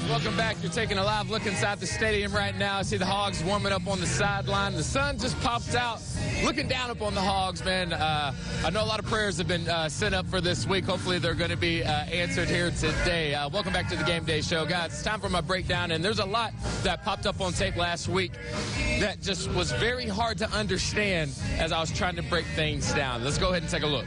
welcome back. You're taking a live look inside the stadium right now. I see the Hogs warming up on the sideline. The sun just popped out, looking down upon the Hogs, man. I know a lot of prayers have been sent up for this week. Hopefully they're going to be answered here today. Welcome back to the Game Day Show. Guys, it's time for my breakdown, and there's a lot that popped up on tape last week that just was very hard to understand as I was trying to break things down. Let's go ahead and take a look.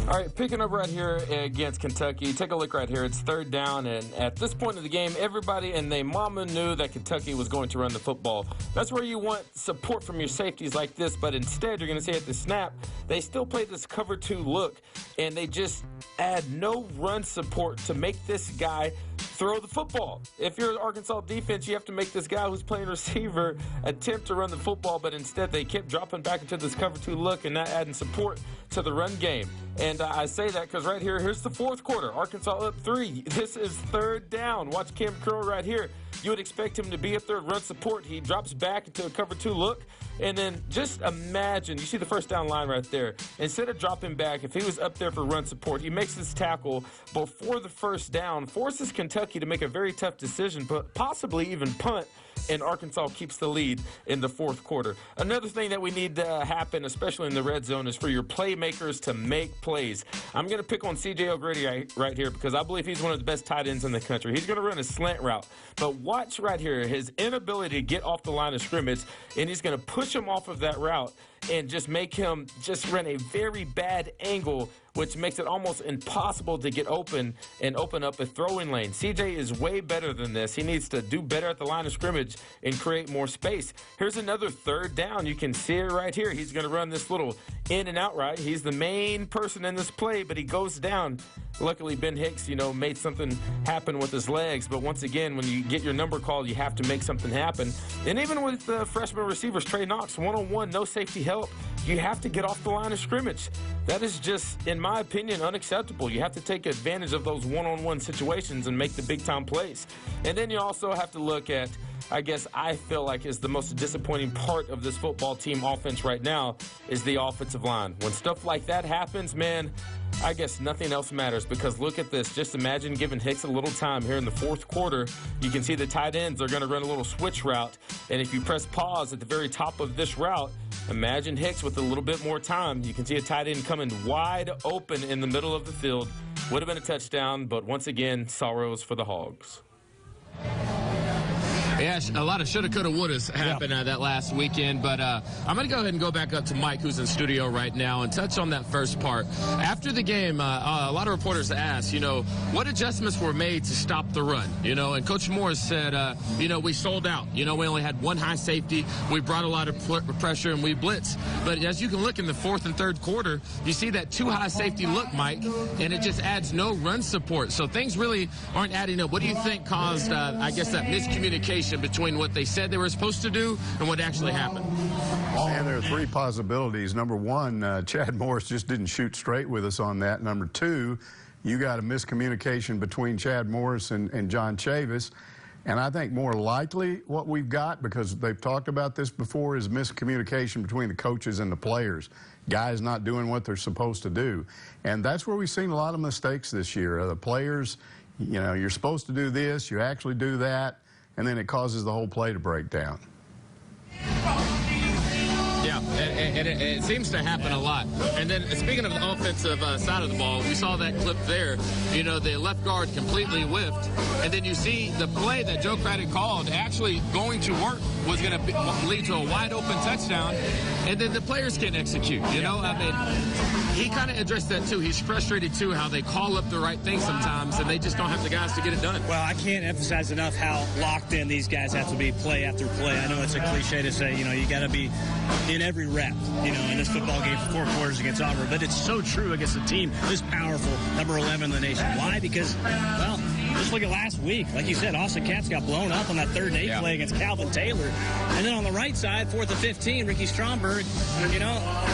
All right, picking up right here against Kentucky. Take a look right here. It's third down, and at this point of the game, everybody and their mama knew that Kentucky was going to run the football. That's where you want support from your safeties like this, but instead you're going to see at the snap, they still play this cover 2 look, and they just add no run support to make this guy throw the football. If you're an Arkansas defense, you have to make this guy who's playing receiver attempt to run the football, but instead they kept dropping back into this cover 2 look and not adding support to the run game. And I say that because right here, here's the fourth quarter. Arkansas up 3. This is third down. Watch Cam Curl right here. You would expect him to be up there and run support. He drops back into a cover 2 look. And then just imagine, you see the first down line right there. Instead of dropping back, if he was up there for run support, he makes this tackle before the first down, forces Kentucky to make a very tough decision, but possibly even punt, and Arkansas keeps the lead in the fourth quarter. Another thing that we need to happen, especially in the red zone, is for your playmakers to make plays. I'm going to pick on C.J. O'Grady right here because I believe he's one of the best tight ends in the country. He's going to run a slant route. But watch right here, his inability to get off the line of scrimmage, and he's going to push him off of that route and just make him just run a very bad angle, which makes it almost impossible to get open and open up a throwing lane. CJ is way better than this. He needs to do better at the line of scrimmage and create more space. Here's another third down. You can see it right here. He's going to run this little in and out right. He's the main person in this play, but he goes down. Luckily, Ben Hicks, made something happen with his legs. But once again, when you get your number called, you have to make something happen. And even with the freshman receivers, Trey Knox, one-on-one, no safety help, you have to get off the line of scrimmage. That is just, in my opinion, unacceptable. You have to take advantage of those one-on-one situations and make the big-time plays. And then you also have to look at, I feel like is the most disappointing part of this football team offense right now is the offensive line. When stuff like that happens, man, I guess nothing else matters because look at this. Just imagine giving Hicks a little time here in the fourth quarter. You can see the tight ends are going to run a little switch route. And if you press pause at the very top of this route, imagine Hicks with a little bit more time. You can see a tight end coming wide open in the middle of the field. Would have been a touchdown, but once again, sorrows for the Hogs. Yeah, a lot of shoulda, coulda, wouldas happened that last weekend. But I'm going to go ahead and go back up to Mike, who's in studio right now, and touch on that first part. After the game, a lot of reporters asked, what adjustments were made to stop the run? And Coach Morris said, we sold out. We only had one high safety. We brought a lot of pressure, and we blitzed. But as you can look in the fourth and third quarter, you see that 2 high safety look, Mike, and it just adds no run support. So things really aren't adding up. What do you think caused, that miscommunication between what they said they were supposed to do and what actually happened? And there are 3 possibilities. Number 1, Chad Morris just didn't shoot straight with us on that. Number 2, you got a miscommunication between Chad Morris and John Chavis. And I think more likely what we've got, because they've talked about this before, is miscommunication between the coaches and the players. Guys not doing what they're supposed to do. And that's where we've seen a lot of mistakes this year. The players, you're supposed to do this, you actually do that, and then it causes the whole play to break down. Yeah, and it seems to happen a lot. And then speaking of the offensive side of the ball, we saw that clip there. The left guard completely whiffed. And then you see the play that Joe Craddock called actually going to work was going to lead to a wide-open touchdown. And then the players can't execute, he kind of addressed that, too. He's frustrated, too, how they call up the right thing sometimes, and they just don't have the guys to get it done. Well, I can't emphasize enough how locked in these guys have to be play after play. I know it's a cliche to say, you got to be in every rep, in this football game for 4 quarters against Auburn. But it's so true against a team this powerful, number 11 in the nation. Why? Because, well, just look at last week. Like you said, Austin Katz got blown up on that 3rd and 8 play against Calvin Taylor. And then on the right side, 4th and 15, Ricky Stromberg,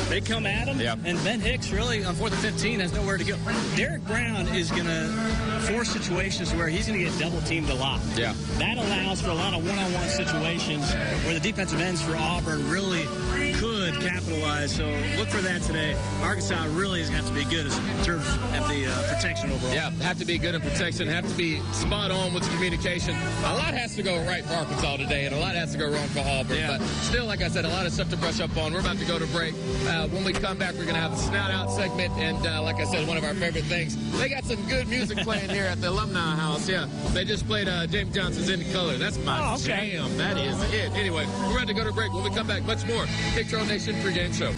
they come at him. Yeah. And Ben Hicks really on 4th and 15 has nowhere to go. Derek Brown is going to force situations where he's going to get double teamed a lot. Yeah. That allows for a lot of one-on-one situations where the defensive ends for Auburn really could capitalize. So look for that today. Arkansas really is going to have to be good in terms of the protection overall. Yeah, have to be good in protection, have to be spot on with communication. A lot has to go right for Arkansas today, and a lot has to go wrong for Auburn. Yeah. But still, like I said, a lot of stuff to brush up on. We're about to go to break. When we come back, we're going to have a Snout Out segment, and like I said, one of our favorite things. They got some good music playing here at the Alumni House. Yeah, they just played James Johnson's In Color. That's my jam. That is it. Anyway, we're about to go to break. When we come back, much more. Kick Trail Nation pregame show.